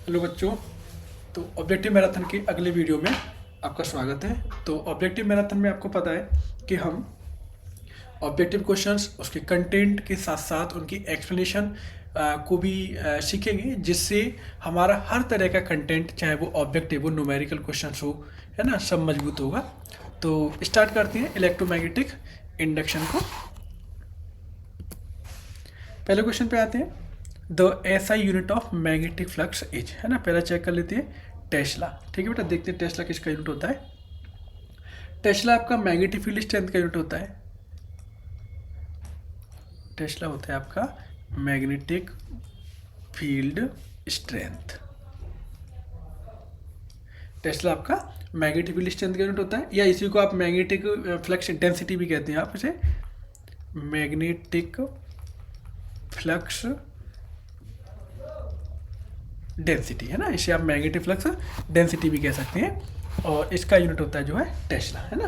Hello बच्चों। तो objective marathon के अगले वीडियो में आपका स्वागत है। तो ऑब्जेक्टिव मैराथन में आपको पता है कि हम ऑब्जेक्टिव क्वेश्चंस उसके कंटेंट के साथ साथ उनकी एक्सप्लेनेशन को भी सीखेंगे, जिससे हमारा हर तरह का कंटेंट, चाहे वो ऑब्जेक्टिव हो, न्यूमेरिकल क्वेश्चंस हो, है ना, सब मजबूत होगा। तो स्टार्ट करते हैं इलेक्ट्रोमैग्नेटिक इंडक्शन को। पहले क्वेश्चन पे आते हैं। The SI unit of magnetic flux is, है ना, पहला चेक कर लेते हैं टेस्ला। ठीक है बेटा, देखते हैं टेस्ला किसका यूनिट होता है। टेस्ला आपका मैग्नेटिक फील्ड स्ट्रेंथ का यूनिट होता है। टेस्ला होता है आपका मैग्नेटिक फील्ड स्ट्रेंथ। टेस्ला आपका मैग्नेटिक फील्ड स्ट्रेंथ का यूनिट होता है, या इसी को आप मैग्नेटिक फ्लक्स इंटेंसिटी भी कहते हैं। आप इसे मैग्नेटिक फ्लक्स डेंसिटी, है ना, इसे आप मैग्नेटिक फ्लक्स डेंसिटी भी कह सकते हैं। और इसका यूनिट होता है जो है टेस्ला, है ना।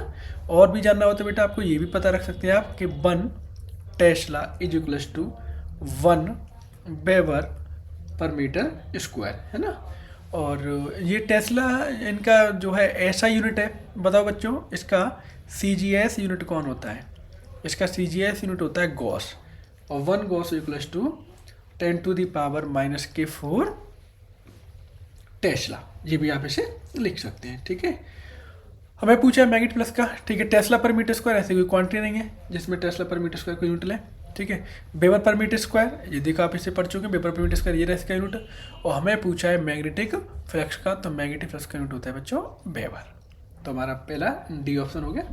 और भी जानना हो तो बेटा आपको ये भी पता रख सकते हैं आप कि 1 tesla is equals to 1 weber per metre square, है ना। और ये टेस्ला इनका जो है ऐसा यूनिट है। बताओ बच्चों, इसका CGS यूनिट कौन होता है? इसका CGS यूनिट होता है गॉस। और 1 गॉस इक्वल्स टू 10⁻⁻⁴ टेस्ला। ये भी आप इसे लिख सकते हैं, ठीक है। हमें पूछा है मैग्नेट प्लस का, ठीक है। टेस्ला पर मीटर स्क्वायर ऐसे कोई क्वांटिटी नहीं है जिसमें टेस्ला पर मीटर स्क्वायर को यूनिट लें, ठीक है। वेबर पर मीटर स्क्वायर, ये देखो आप इसे पढ़ चुके हैं, वेबर पर मीटर स्क्वायर ये रहा इसका यूनिट। और हमें पूछा है मैग्नेटिक फ्लक्स का, तो मैग्नेटिक फ्लक्स का यूनिट होता है बच्चों वेबर। तो हमारा पहला डी ऑप्शन हो गया।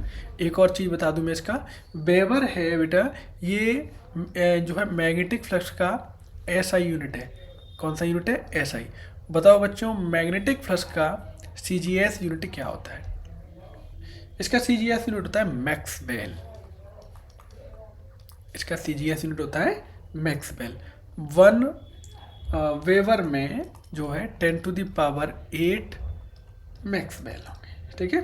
एक और चीज़ बता दूं मैं, इसका वेबर है बेटा, ये जो है मैग्नेटिक फ्लक्स का SI यूनिट है। कौन सा यूनिट है? SI। बताओ बच्चों, मैग्नेटिक फ्लक्स का CGS यूनिट क्या होता है? इसका CGS यूनिट होता है मैक्सवेल। इसका CGS यूनिट होता है मैक्सवेल। 1 वेबर में जो है 10⁸ मैक्सवेल होंगे, ठीक है।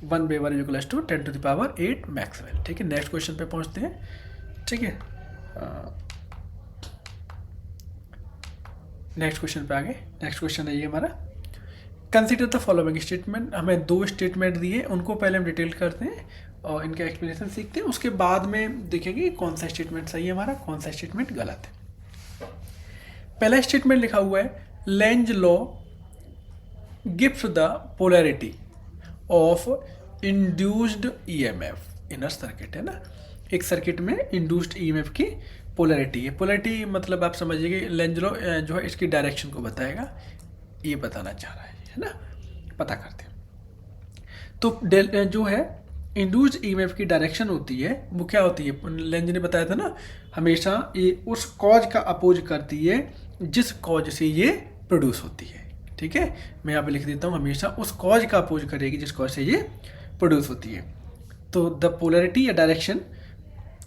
1 वेबर इक्वल्स टू 10⁸ मैक्सवेल, ठीक है। नेक्स्ट क्वेश्चन पे पहुंचते हैं, ठीक है। नेक्स्ट क्वेश्चन पे आगे। नेक्स्ट क्वेश्चन है ये हमारा, कंसिडर द फॉलोइंग स्टेटमेंट। हमें 2 स्टेटमेंट दिए, उनको पहले हम डिटेल करते हैं और इनका एक्सप्लेनेशन सीखते हैं। उसके बाद में देखेंगे कौन सा स्टेटमेंट सही है हमारा, कौन सा स्टेटमेंट गलत है। पहला स्टेटमेंट लिखा हुआ है, Lenz law gives the polarity of induced EMF in a circuit, है ना। एक सर्किट में इंड्यूस्ड EMF की पोलैरिटी है। पोलैरिटी मतलब आप समझिए कि लेंज लॉ जो है इसकी डायरेक्शन को बताएगा, ये बताना चाह रहा है ना। पता करते हैं। तो जो है इंड्यूस्ड EMF की डायरेक्शन होती है, वो क्या होती है? लेंज ने बताया था ना, हमेशा ये उस कॉज का अपोज करती है जिस कॉज से ये प्रोड्यूस होती है, ठीक है। मैं यहाँ पे लिख देता हूँ, हमेशा उस कॉज का अपोज करेगी जिस कॉज से ये प्रोड्यूस होती है। तो द पोलैरिटी या direction,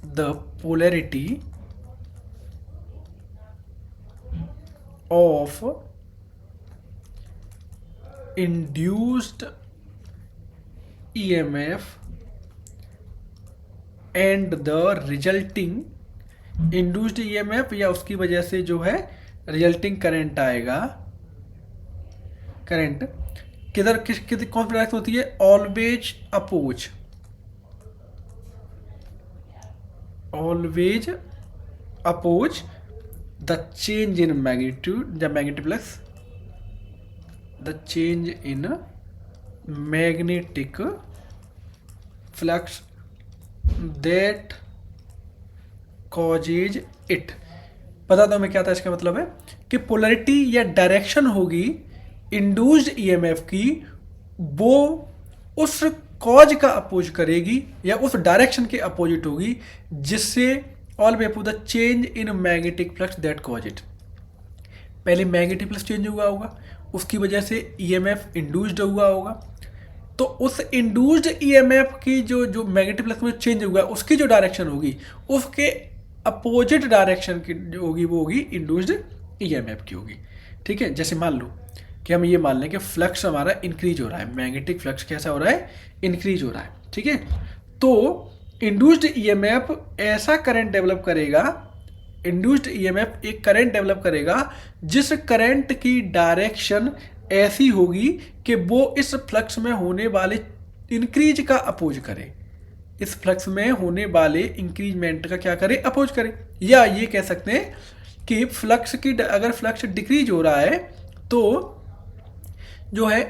the polarity of induced EMF and the resulting induced EMF, या उसकी वजह से जो है रिजल्टिंग करंट आएगा। करंट किधर कौन सी डायरेक्शन होती है? Always oppose, always oppose the change in magnitude, the magnetic flux, the change in magnetic flux that causes it. पता था मैं क्या था, इसका मतलब है कि पोलैरिटी या डायरेक्शन होगी इंड्यूस्ड EMF की, वो उस कॉज का अपोज करेगी या उस डायरेक्शन के अपोजिट होगी जिससे all way the change in magnetic flux that cause it. पहले मैग्नेटिक फ्लक्स चेंज हुआ होगा, उसकी वजह से EMF इंड्यूस्ड हुआ होगा। तो उस इंड्यूस्ड EMF की जो मैग्नेटिक फ्लक्स में चेंज हुआ, उसकी जो डायरेक्शन होगी, उसके अपोजिट डायरेक्शन की जो होगी वो होगी इंड्यूस्ड EMF की होगी, ठीक है। जैसे मान लो कि हम ये मान लें कि फ्लक्स हमारा इंक्रीज हो रहा है, मैग्नेटिक फ्लक्स कैसा हो रहा है? इंक्रीज हो रहा है, ठीक है। तो इंड्यूस्ड EMF ऐसा करंट डेवलप करेगा इंड्यूस्ड ईएमएफ एक करंट डेवलप करेगा जिस करंट की डायरेक्शन ऐसी होगी कि वो इस फ्लक्स में होने वाले इंक्रीज का अपोज करे, इस फ्लक्स में होने वाले इंक्रीजमेंट का क्या करे, अपोज करे। या ये कह सकते हैं कि फ्लक्स की अगर फ्लक्स डिक्रीज हो रहा है तो जो है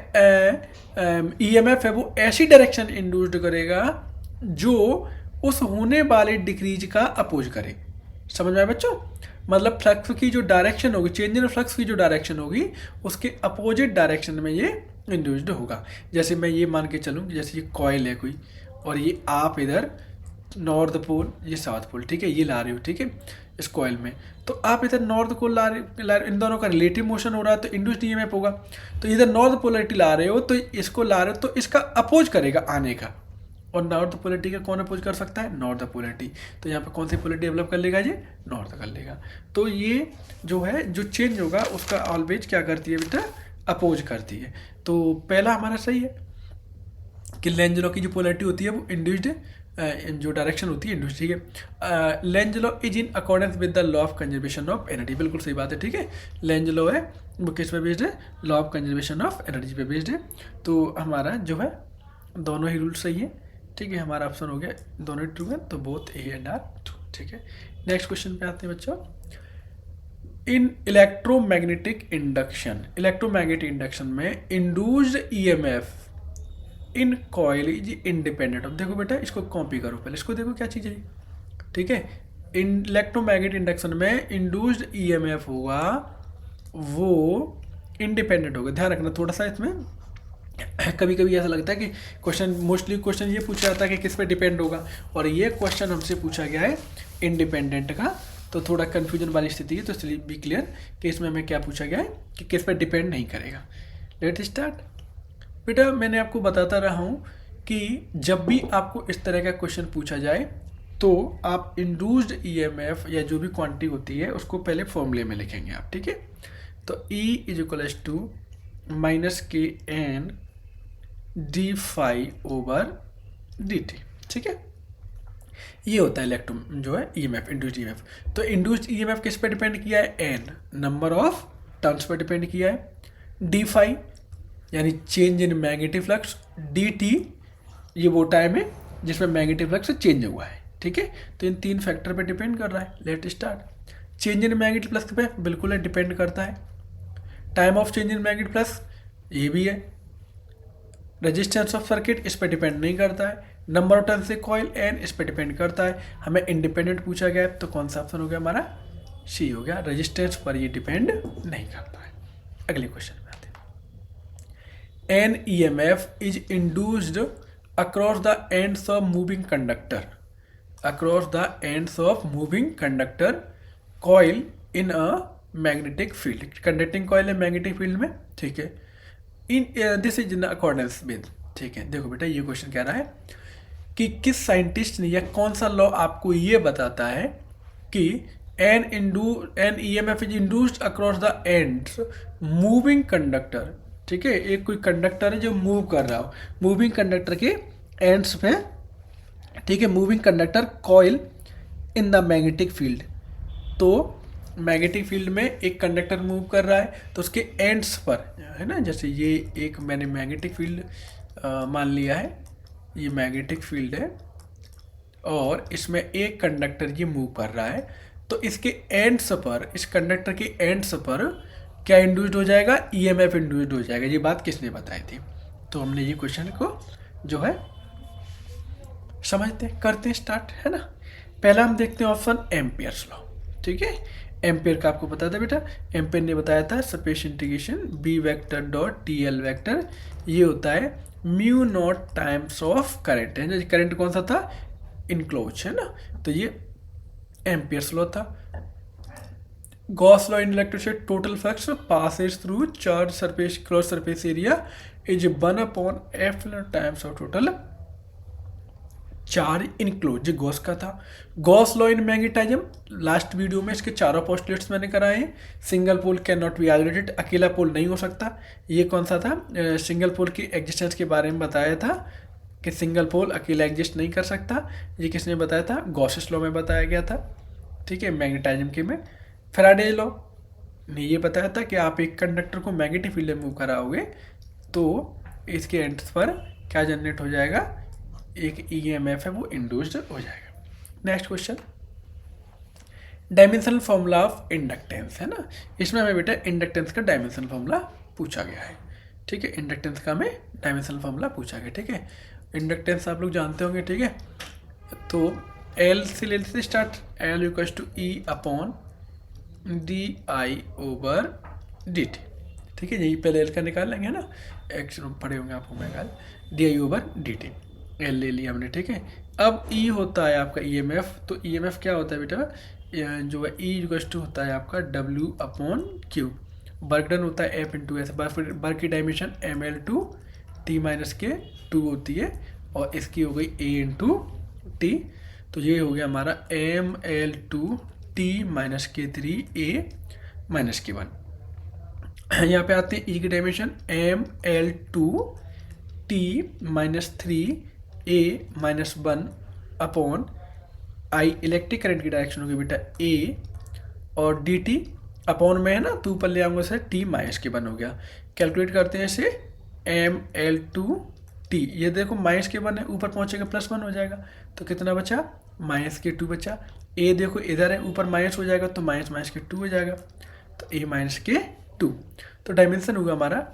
ईएमएफ है वो ऐसी डायरेक्शन इंड्यूस्ड करेगा जो उस होने वाले डिक्रीज का अपोज करे। समझ में आया बच्चों? मतलब फ्लक्स की जो डायरेक्शन होगी, चेंज इन फ्लक्स की जो डायरेक्शन होगी उसके अपोजिट डायरेक्शन में ये इंड्यूस्ड होगा। जैसे मैं ये मान के चलूँ कि जैसे ये कॉइल है कोई, और ये आप इधर नॉर्थ पोल, ये साउथ पोल, ठीक है, ये ला रहे हो, ठीक है, इस कॉइल में, तो आप इधर नॉर्थ पोल ला रहे, इन दोनों का रिलेटिव मोशन हो रहा है तो इंड्यूस्ड ईएमएफ होगा। तो इधर नॉर्थ पोलरिटी ला रहे हो तो इसको ला रहे हो तो इसका अपोज करेगा आने का, और नॉर्थ पोलरिटी का कौन अपोज कर सकता है? North polarity. तो यहाँ पे कौन सी पोलरिटी डेवलप कर लेगा? ये नॉर्थ कर लेगा। तो ये जो है जो चेंज होगा उसका ऑलवेज क्या करती है बेटा? अपोज करती है। तो पहला हमारा सही है कि लेंज लॉ की जो पोलरिटी होती है वो इंड्यूस्ड, जो डायरेक्शन होती है इंड्यूस्ड, ठीक है। Lenz law is in accordance with the law of conservation of energy, बिल्कुल सही बात है, ठीक है। लेंज लॉ है वो किस पे बेस्ड है? Law of conservation of energy पे बेस्ड है। तो हमारा जो है दोनों ही रूल सही है, ठीक है। हमारा ऑप्शन हो गया दोनों ट्रू है, तो both A and R true, ठीक है। नेक्स्ट क्वेश्चन पे आते हैं बच्चों। In electromagnetic induction, electromagnetic induction में induced EMF in coil is independent of, देखो बेटा इसको कॉपी करो पहले, इसको देखो क्या चीज़ है, ठीक है। इन इलेक्ट्रोमैग्नेटिक इंडक्शन में इंड्यूस्ड ईएमएफ होगा वो इंडिपेंडेंट होगा। ध्यान रखना थोड़ा सा इसमें, कभी कभी ऐसा लगता है कि क्वेश्चन, मोस्टली क्वेश्चन ये पूछा जाता है कि किस पे डिपेंड होगा, और ये क्वेश्चन हमसे पूछा गया है इंडिपेंडेंट का, तो थोड़ा कन्फ्यूजन वाली स्थिति है। तो इसलिए बी क्लियर कि इसमें हमें क्या पूछा गया है कि किस पे डिपेंड नहीं करेगा। Let start. बेटा मैंने आपको बताता रहा हूँ कि जब भी आपको इस तरह का क्वेश्चन पूछा जाए तो आप इंड्यूस्ड ईएमएफ या जो भी क्वांटिटी होती है उसको पहले फॉर्मूले में लिखेंगे आप, ठीक है। तो E is equals to minus के N D phi over D T, ठीक है। ये होता है इलेक्ट्रो जो है ईएमएफ, इंड्यूस्ड ईएमएफ। तो इंड्यूस्ड ईएमएफ किस पे डिपेंड किया है? एन नंबर ऑफ टर्न्स पर डिपेंड किया है। डी फाई यानी change in magnetic flux, D T ये वो टाइम है जिसमें मैग्नेटिक फ्लक्स चेंज हुआ है, ठीक है। तो इन तीन फैक्टर पे डिपेंड कर रहा है। Let start. Change in magnetic flux पे बिल्कुल है, डिपेंड करता है। Time of change in magnetic flux ये भी है। रेजिस्टेंस ऑफ सर्किट इस पर डिपेंड नहीं करता है। नंबर ऑफ टर्न से कॉइल एन इस पर डिपेंड करता है। हमें इंडिपेंडेंट पूछा गया है तो कौन सा ऑप्शन हो गया हमारा? सी हो गया, रेजिस्टेंस पर ये डिपेंड नहीं करता है। अगले क्वेश्चन में आते हैं। An EMF is induced across the ends of moving conductor, across the ends of moving conductor coil in a magnetic field. Conducting coil है मैग्नेटिक फील्ड में, ठीक है। In this is in accordance with, ठीक है। देखो बेटा ये question कह रहा है कि किस साइंटिस्ट ने या कौन सा लॉ आपको ये बताता है कि an EMF is induced across the ends moving conductor, ठीक है। एक कोई कंडक्टर है जो मूव कर रहा हो, मूविंग कंडक्टर के एंड्स पे, ठीक है, moving conductor coil in the magnetic field. तो मैग्नेटिक फील्ड में एक कंडक्टर मूव कर रहा है तो उसके एंड्स पर है ना, जैसे ये एक मैंने मैग्नेटिक फील्ड मान लिया है, ये मैग्नेटिक फील्ड है और इसमें एक कंडक्टर ये मूव कर रहा है, तो इसके एंड्स पर, इस कंडक्टर के एंड्स पर क्या इंड्यूस्ड हो जाएगा? ईएमएफ इंड्यूस्ड हो जाएगा। ये बात किसने बताई थी? तो हमने ये क्वेश्चन को जो है समझते करते स्टार्ट, है ना। पहला हम देखते हैं ऑप्शन एम्पियर्स लॉ, ठीक है। एम्पियर का आपको पता था बेटा, एम्पियर ने बताया था space integration B vector dot T L vector, ये होता है mu not times of current, है। करंट कौन सा था? इनक्लोज, है ना। तो ये एम्पियर्स लॉ था। Gauss law in electricity, total flux passes through charge surface cross surface area is 1/f times of total charge enclose, Gauss का था। Gauss law in magnetism, last video में इसके चारों पोस्टुलेट्स मैंने कराए हैं। Single pole can not be isolated, अकेला pole नहीं हो सकता। ये कौन सा था? सिंगल पोल की एग्जिस्टेंस के बारे में बताया था कि सिंगल पोल अकेला एग्जिस्ट नहीं कर सकता। ये किसने बताया था? गॉसेस लॉ में बताया गया था, ठीक है, मैग्नेटाइज्म के में फैराडे लॉ ने ये बताया था कि आप एक कंडक्टर को मैग्नेटिक फील्ड में मूव कराओगे तो इसके एंड्स पर क्या जनरेट हो जाएगा, एक ईएमएफ है वो इंड्यूस्ड हो जाएगा। Next question, dimensional formula of inductance है ना, इसमें हमें बेटा इंडक्टेंस का डायमेंशनल फॉर्मूला पूछा गया है। ठीक है, इंडक्टेंस का हमें डायमेंशनल फॉर्मूला पूछा गया। ठीक है, इंडक्टेंस आप लोग जानते होंगे। ठीक है, तो एल से लेते से start, L equals to E upon D I over D T. ठीक है, यही पहले एल का निकाल लेंगे ना, एक्स पढ़े होंगे आपको निकाल, D I over D T, L ले लिया हमने। ठीक है, अब ई होता है आपका ई एम एफ, तो ई एम एफ क्या होता है बेटा, जो है ई इक्वल्स टू होता है आपका W upon Q, work done होता है एफ इंटू एस, वर्क की dimension M L two T minus के 2 होती है, और इसकी हो गई ए इंटू टी, तो ये हो गया हमारा M L two T minus के 3 ए माइनस के 1। यहाँ पे आते हैं ई की dimension M L two T minus 3 A minus 1 upon I, electric current की डायरेक्शन होगी बेटा ए, और डी टी अपॉन में है ना, तो ऊपर ले आऊँगा सर टी माइनस के 1 हो गया। कैलकुलेट करते हैं इसे, एम एल टू टी, ये देखो माइनस के 1 है, ऊपर पहुँचेगा +1 हो जाएगा, तो कितना बचा, माइनस के 2 बचा। ए देखो इधर है, ऊपर माइनस हो जाएगा तो माइनस माइनस के 2 हो जाएगा, तो ए माइनस के 2, तो डायमेंशन होगा हमारा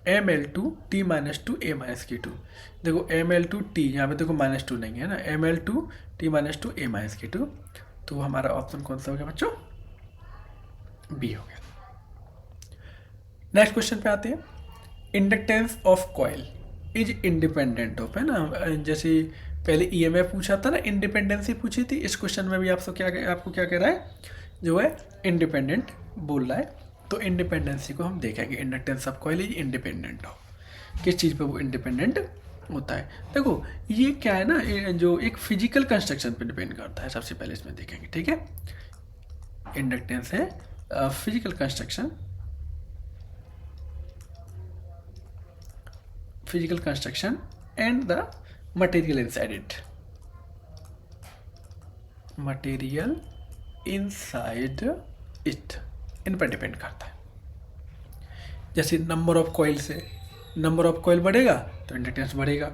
M L two T minus 2 A minus के 2। देखो एम एल टू टी, यहाँ पे देखो -2 नहीं है ना, M L two T minus 2 A minus के 2, तो हमारा ऑप्शन कौन सा हो गया बच्चों, बी हो गया। नेक्स्ट क्वेश्चन पे आते हैं, inductance of coil is independent of, है ना, जैसे पहले ईएमएफ पूछा था ना, इंडिपेंडेंसी पूछी थी, इस क्वेश्चन में भी आपको क्या कह रहा है, जो है इंडिपेंडेंट बोल रहा है। तो इंडिपेंडेंसी को हम देखेंगे, inductance of coil is independent of, किस चीज़ पे वो इंडिपेंडेंट होता है। देखो ये क्या है ना, जो एक फिजिकल कंस्ट्रक्शन पे डिपेंड करता है, सबसे पहले इसमें देखेंगे। ठीक है, इंडक्टेंस है physical construction, and the material inside it, material inside it, इन पर डिपेंड करता है। जैसे नंबर ऑफ कॉइल से, नंबर ऑफ कॉइल बढ़ेगा तो इंडक्टेंस बढ़ेगा।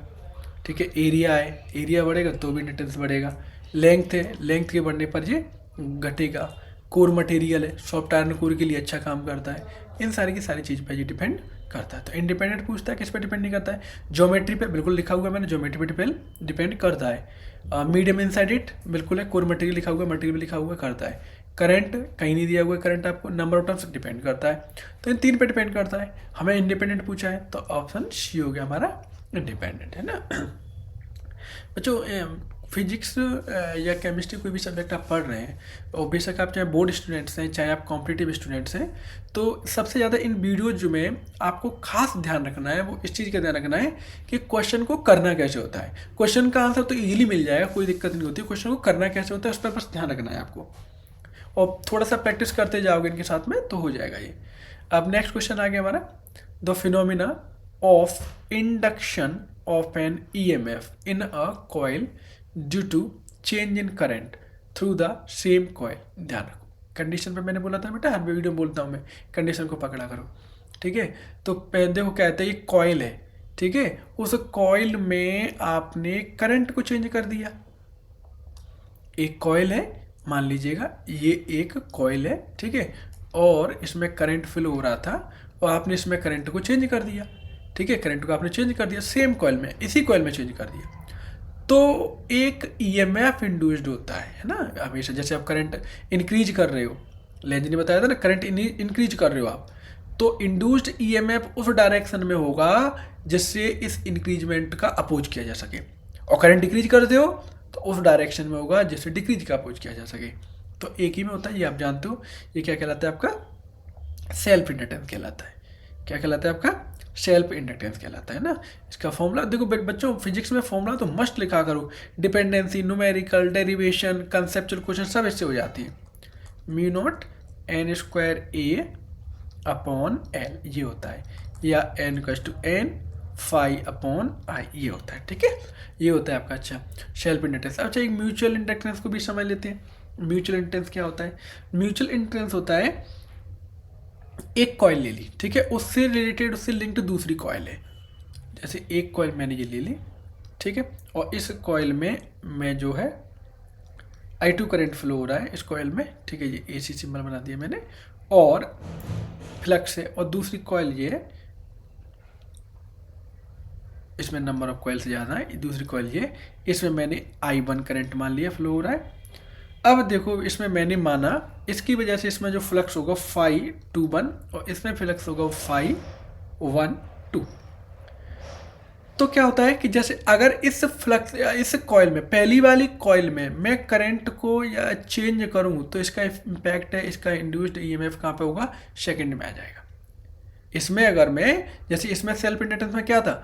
ठीक है, एरिया है, एरिया बढ़ेगा तो भी इंडक्टेंस बढ़ेगा। लेंथ है, लेंथ के बढ़ने पर ये घटेगा। कोर मटेरियल है, सॉफ्ट आयरन कोर के लिए अच्छा काम करता है। इन सारी की सारी चीज़ पर ये डिपेंड करता है। तो इंडिपेंडेंट पूछता है, किस पे डिपेंड नहीं करता है, ज्योमेट्री पे, बिल्कुल लिखा हुआ है मैंने, ज्योमेट्री पे डिपेंड करता है। मीडियम इनसाइड इट, बिल्कुल है, कोर मटेरियल लिखा हुआ है, मटेरियल लिखा हुआ करता है। करंट कहीं नहीं दिया हुआ है, करंट आपको नंबर ऑफ टर्म्स डिपेंड करता है, तो इन 3 पे डिपेंड करता है। हमें इंडिपेंडेंट पूछा है तो ऑप्शन सी हो गया हमारा इंडिपेंडेंट, है ना। बच्चों फिजिक्स या केमिस्ट्री कोई भी सब्जेक्ट आप पढ़ रहे हैं, और बेशक आप चाहे बोर्ड स्टूडेंट्स हैं चाहे आप कॉम्पिटिटिव स्टूडेंट्स हैं, तो सबसे ज़्यादा इन वीडियोज में आपको खास ध्यान रखना है, वो इस चीज़ का ध्यान रखना है कि क्वेश्चन को करना कैसे होता है। क्वेश्चन का आंसर तो ईजिली मिल जाएगा, कोई दिक्कत नहीं होती, क्वेश्चन को करना कैसे होता है उस पर बस ध्यान रखना है आपको, और थोड़ा सा प्रैक्टिस करते जाओगे इनके साथ में तो हो जाएगा ये। अब नेक्स्ट क्वेश्चन आ गया हमारा, the phenomena of induction of an EMF in a coil due to change in current through the same coil. ध्यान रखो, कंडीशन पे मैंने बोला था बेटा, हर वीडियो में बोलता हूँ मैं, कंडीशन को पकड़ा करो। ठीक है, तो देखो कहते हैं ये कॉइल है, ठीक है, उस कॉइल में आपने करंट को चेंज कर दिया। एक कॉइल है, मान लीजिएगा ये एक कॉइल है, ठीक है, और इसमें करंट फ्लो हो रहा था और आपने इसमें करंट को चेंज कर दिया। ठीक है, करंट को आपने चेंज कर दिया, सेम कॉइल में, इसी कॉइल में चेंज कर दिया, तो एक ईएमएफ इंड्यूस्ड होता है ना हमेशा। जैसे आप करंट इंक्रीज कर रहे हो, लेंज ने बताया था ना, करंट इंक्रीज कर रहे हो आप, तो इंड्यूस्ड ईएमएफ उस डायरेक्शन में होगा जिससे इस इंक्रीजमेंट का अपोज किया जा सके, और करंट डिक्रीज करते हो तो उस डायरेक्शन में होगा जिससे डिक्रीज का अपोज किया जा सके। तो एक ही में होता है, ये आप जानते हो। ये क्या कहलाता है आपका, सेल्फ इंडक्टेंस कहलाता है। क्या कहलाता है आपका, सेल्फ इंडक्टेंस कहलाता है ना। इसका फॉर्मूला देखो बच्चों, फिजिक्स में फॉर्मूला तो मस्ट लिखा करो, dependency, numerical, derivation, conceptual question सब इससे हो जाती है। Mu not N square A upon L ये होता है, या N equals to N phi upon I ये होता है। ठीक है, ये होता है आपका अच्छा सेल्फ इंडक्टेंस। अच्छा, एक म्यूचुअल इंडक्टेंस को भी समझ लेते हैं। म्यूचुअल इंडक्टेंस क्या होता है? म्यूचुअल इंडक्टेंस होता है, एक कॉइल ले ली, ठीक है, उससे रिलेटेड, उससे लिंक्ड दूसरी कॉइल है। जैसे एक कॉइल मैंने ये ले ली, ठीक है, और इस कॉइल में मैं जो है I2 करंट फ्लो हो रहा है इस कॉइल में, ठीक है, ये AC सिंबल बना दिया मैंने, और फ्लक्स है, और दूसरी कॉइल ये है, इसमें नंबर ऑफ कॉइल से ज़्यादा है, दूसरी कॉइल ये, इसमें मैंने I1 करंट मान लिया फ्लो हो रहा है। अब देखो इसमें मैंने माना, इसकी वजह से इसमें जो फ्लक्स होगा φ21 और इसमें फ्लक्स होगा φ12। तो क्या होता है कि जैसे अगर इस फ्लक्स, इस कॉइल में, पहली वाली कॉइल में मैं करंट को या चेंज करूं तो इसका इम्पैक्ट है, इसका इंड्यूस्ड ईएमएफ कहाँ पे होगा? सेकंड में आ जाएगा। इसमें अगर मैं, जैसे इसमें सेल्फ इंडक्टेंस में क्या था,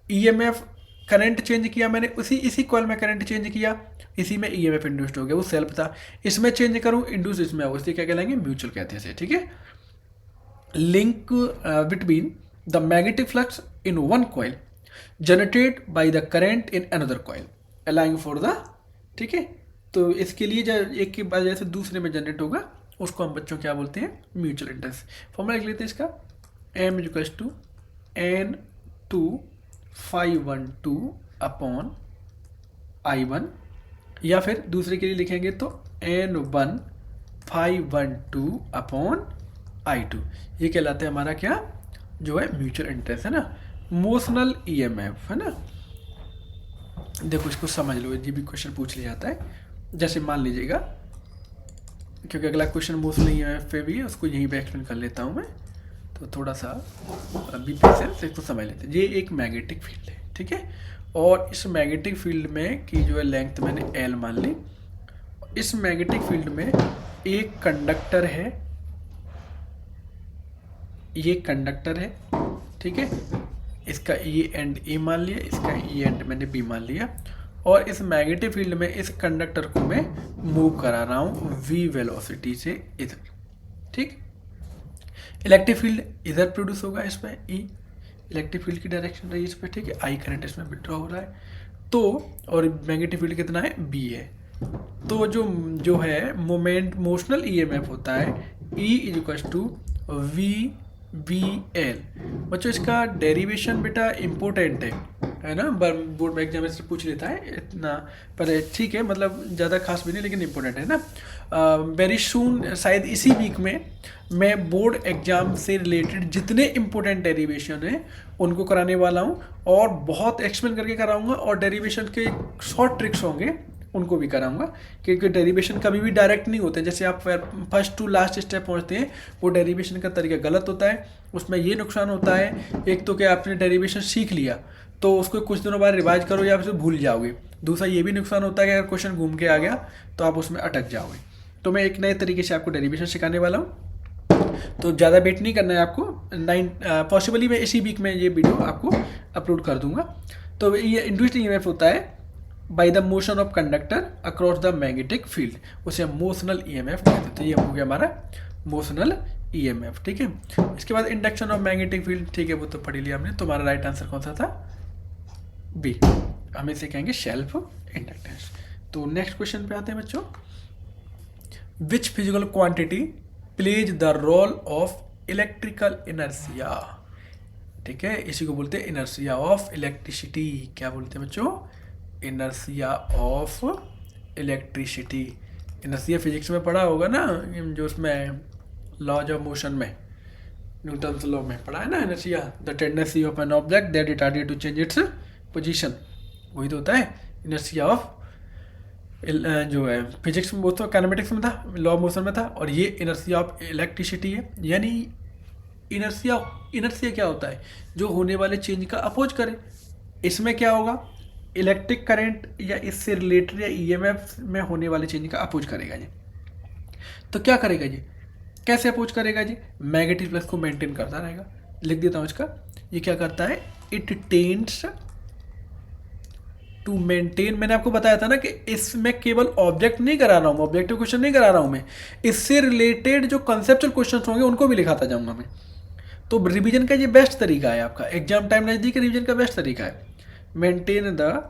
ईएमएफ करंट चेंज किया मैंने, इसी कॉइल में करंट चेंज किया, इसी में ईएमएफ इंड्यूस्ड हो गया, वो सेल्फ था। इसमें चेंज करूं, इंड्यूस इसमें हो, इसलिए क्या कहलाएंगे? म्यूचुअल कहते हैं इसे, ठीक है। Link between the magnetic flux in one coil generated by the current in another coil aligning for the, ठीक है। तो इसके लिए जब एक की वजह से दूसरे में जनरेट होगा, उसको हम बच्चों क्या बोलते हैं? Mutual inductance. फॉर्मूला लिख लेते हैं इसका, M equals to N2 φ12 upon I1, या फिर दूसरे के लिए लिखेंगे तो N1 φ12 अपॉन I2। ये कहलाता है हमारा क्या, जो है म्यूचुअल इंटरेस्ट, है ना, मोशनल ईएमएफ, है ना। देखो इसको समझ लो, ये भी क्वेश्चन पूछ लिया जाता है। जैसे मान लीजिएगा, क्योंकि अगला क्वेश्चन मोशनल ईएमएफ पे भी है, उसको यहीं पे एक्सप्लेन कर लेता हूँ मैं, तो थोड़ा सा बी पेशेंस, इसको समझ लेते हैं। ये एक मैग्नेटिक फील्ड है, ठीक है, और इस मैग्नेटिक फील्ड में की जो है लेंथ मैंने L मान ली। इस मैग्नेटिक फील्ड में एक कंडक्टर है, ये कंडक्टर है, ठीक है, इसका ये एंड ए मान लिया, इसका ये एंड मैंने बी मान लिया, और इस मैग्नेटिक फील्ड में इस कंडक्टर को मैं मूव करा रहा हूँ v वेलोसिटी से इधर, ठीक। इलेक्ट्रिक फील्ड इधर प्रोड्यूस होगा, इसमें E इलेक्ट्रिक फील्ड की डायरेक्शन रही इस पर, ठीक है, I करंट इसमें विड्रॉ हो रहा है, तो और मैग्नेटिक फील्ड कितना है? B है। तो जो है मोमेंट, मोशनल ईएमएफ होता है E इक्वल्स टू VBL। बच्चों इसका डेरिवेशन बेटा इम्पोर्टेंट है ना, बोर्ड में एग्जाम से पूछ लेता है इतना, पर ठीक है, मतलब ज़्यादा खास भी नहीं, लेकिन इम्पोर्टेंट है ना। वेरी सून, शायद इसी वीक में मैं बोर्ड एग्जाम से रिलेटेड जितने इम्पोर्टेंट डेरिवेशन हैं उनको कराने वाला हूँ, और बहुत एक्सप्लेन करके कराऊंगा, और डेरिवेशन के शॉर्ट ट्रिक्स होंगे उनको भी कराऊंगा, क्योंकि डेरिवेशन कभी भी डायरेक्ट नहीं होते। जैसे आप फर्स्ट टू लास्ट स्टेप पहुंचते हैं, वो डेरिवेशन का तरीका गलत होता है। उसमें ये नुकसान होता है, एक तो क्या आपने डेरिवेशन सीख लिया तो उसको कुछ दिनों बाद रिवाइज करो या फिर भूल जाओगे। दूसरा ये भी नुकसान होता है कि अगर क्वेश्चन घूम के आ गया तो आप उसमें अटक जाओगे। तो मैं एक नए तरीके से आपको डेरिवेशन सिखाने वाला हूँ, तो ज़्यादा वेट नहीं करना है आपको। पॉसिबली मैं इसी वीक में ये वीडियो आपको अपलोड कर दूंगा। तो ये इंड्यूस्ड ईएमएफ होता है by the motion of conductor across the magnetic field, उसे हम मोशनल ईएमएफ कहते हैं। तो ये हो गया हमारा मोशनल ईएमएफ, ठीक है। इसके बाद इंडक्शन ऑफ मैग्नेटिक फील्ड, ठीक है, वो तो पढ़ लिया हमने। तुम्हारा राइट आंसर कौन सा था? बी, हम इसे कहेंगे सेल्फ इंडक्टेंस। तो नेक्स्ट क्वेश्चन पे आते हैं बच्चों। Which physical quantity plays the role of electrical inertia, ठीक है, इसी को बोलते हैं इनर्शिया ऑफ इलेक्ट्रिसिटी। क्या बोलते हैं बच्चों? Inertia of electricity. Inertia physics में पढ़ा होगा ना, जो उसमें लॉज ऑफ मोशन में, न्यूटन्स लॉ में पढ़ा है ना, inertia the tendency of an object that retarded to change its position, वही तो होता है इनर्शिया ऑफ, जो है फिजिक्स में, वो तो काइनेमेटिक्स में था, लॉ ऑफ मोशन में था, और ये इनर्शिया ऑफ इलेक्ट्रिसिटी है। यानी इनर्शिया क्या होता है? जो होने वाले चेंज का अपोज करे। इसमें क्या होगा? इलेक्ट्रिक करंट या इससे रिलेटेड या ईएमएफ में होने वाले चेंज का अपोज करेगा जी। तो क्या करेगा जी? कैसे अपोज करेगा जी? मैग्नेटिक फ्लक्स को मेंटेन करता रहेगा। लिख देता हूँ इसका, ये क्या करता है? It tends to maintain. मैंने आपको बताया था ना कि इसमें केवल ऑब्जेक्ट नहीं करा रहा हूँ, ऑब्जेक्टिव क्वेश्चन नहीं करा रहा हूँ मैं, इससे रिलेटेड जो कंसेप्चुअल क्वेश्चन होंगे उनको भी लिखाता जाऊँगा मैं। तो रिवीजन का ये बेस्ट तरीका है, आपका एग्जाम टाइम नज़दीक है, रिवीजन का बेस्ट तरीका है। मेंटेन द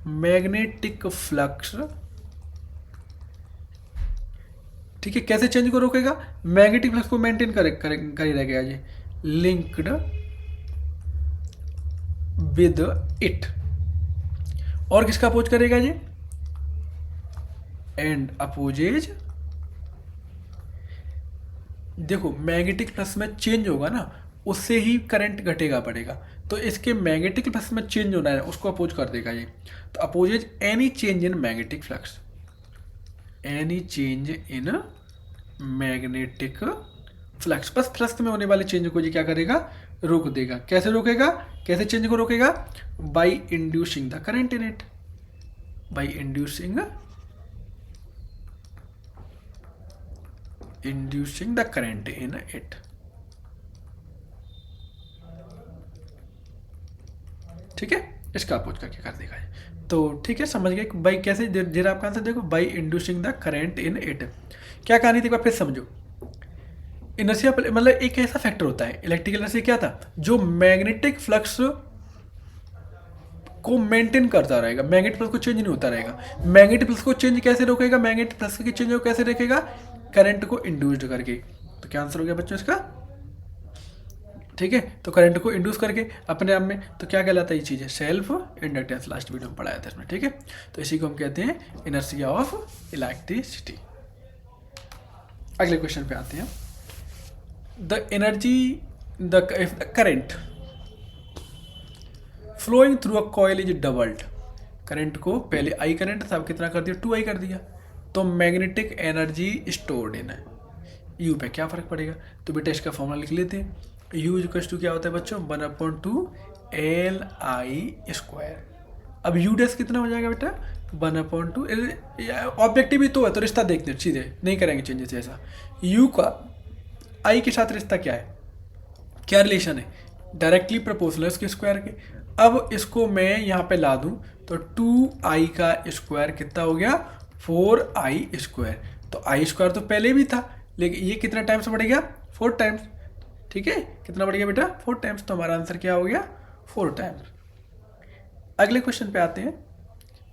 मैग्नेटिक फ्लक्स ठीक है, कैसे चेंज को रोकेगा, मैग्नेटिक फ्लक्स को मेंटेन कर ही रहेगा ये, लिंक्ड विद इट। और किसका अपोज करेगा ये, एंड अपोजेज, देखो मैग्नेटिक फ्लक्स में चेंज होगा ना, उससे ही करंट घटेगा बढ़ेगा, तो इसके मैग्नेटिक फ्लक्स में चेंज होना है उसको अपोज कर देगा ये। तो opposes any change in magnetic flux, any change in magnetic flux, बस फ्लक्स में होने वाले चेंज को जी क्या करेगा, रोक देगा। कैसे रोकेगा, कैसे चेंज को रोकेगा, by inducing the current in it, by inducing the current in it. ठीक है, इसका अपोज करके कर देगा। तो ठीक है, समझ गए बाई कैसे, जरा आपका आंसर देखो, by inducing the current in it. क्या कहानी थी एक बार फिर समझो। इनर्शिया मतलब एक ऐसा फैक्टर होता है, इलेक्ट्रिकल इनर्शिया क्या था, जो मैग्नेटिक फ्लक्स को मेंटेन करता रहेगा, मैग्नेटिक फ्लक्स को चेंज नहीं होता रहेगा। मैग्नेटिक फ्लक्स को चेंज कैसे रोकेगा, मैग्नेटिक फ्लक्स के चेंज को कैसे रोकेगा, करंट को इंड्यूस्ड करके। तो क्या आंसर हो गया बच्चों इसका, ठीक है। तो करंट को इंड्यूस करके अपने आप में, तो क्या कहलाता है ये चीज़ है, सेल्फ इंडक्टेंस, लास्ट वीडियो में पढ़ाया था इसमें, ठीक है। तो इसी को हम कहते हैं इनर्शिया ऑफ इलेक्ट्रिसिटी। अगले क्वेश्चन पे आते हैं। The energy, the current flowing through a coil is doubled, current को पहले आई करंट था, अब कितना कर दिया, 2I कर दिया, तो मैग्नेटिक एनर्जी स्टोर्ड इन है, यू पे क्या फर्क पड़ेगा। तो बेटा इसका फॉर्मूला लिख लेते हैं, यू इक्वल्स टू क्या होता है बच्चों, 1/2 Li²। अब यू डैश कितना हो जाएगा बेटा, 1/2, ऑब्जेक्टिव ही तो है, तो रिश्ता देखते हैं सीधे, नहीं करेंगे चेंजेस ऐसा। यू का आई के साथ रिश्ता क्या है, क्या रिलेशन है, डायरेक्टली प्रोपोर्शनल है उसके स्क्वायर के। अब इसको मैं यहाँ पे ला दूँ तो 2I का स्क्वायर कितना हो गया, 4I²। तो I² तो पहले भी था, लेकिन ये कितना टाइम्स बढ़ेगा, 4 टाइम्स, ठीक है। कितना बढ़ गया बेटा, 4 टाइम्स। तो हमारा आंसर क्या हो गया, 4 टाइम्स। अगले क्वेश्चन पे आते हैं,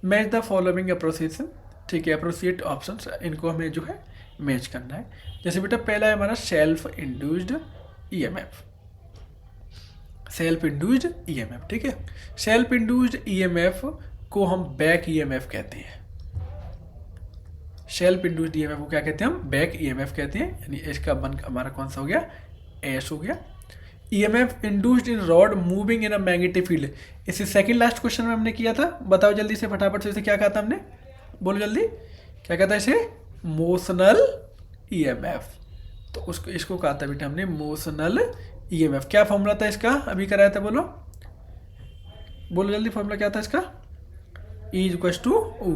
मैच द फॉलोइंग अप्रोसिएशन, ठीक है, अप्रोसिएट ऑप्शन, इनको हमें जो है मैच करना है। जैसे बेटा पहला है हमारा self induced EMF, self induced EMF, ठीक है। सेल्फ इंड्यूस्ड ईएमएफ को हम बैक ईएमएफ कहते हैं, सेल्फ इंड्यूस्ड ईएमएफ को क्या कहते हैं हम, बैक ईएमएफ कहते हैं। यानी इसका वन हमारा कौन सा हो गया, एस हो गया। EMF induced in rod moving in a magnetic field, इसे सेकंड लास्ट क्वेश्चन में हमने किया था, बताओ जल्दी से फटाफट से, इसे क्या कहा था हमने, बोलो जल्दी, क्या कहता है इसे, मोशनल ईएमएफ। तो उसको इसको कहा था बेटा हमने मोशनल ईएमएफ। क्या फॉर्मूला था इसका, अभी कराया था, बोलो बोलो जल्दी, फॉर्मूला क्या था इसका, E =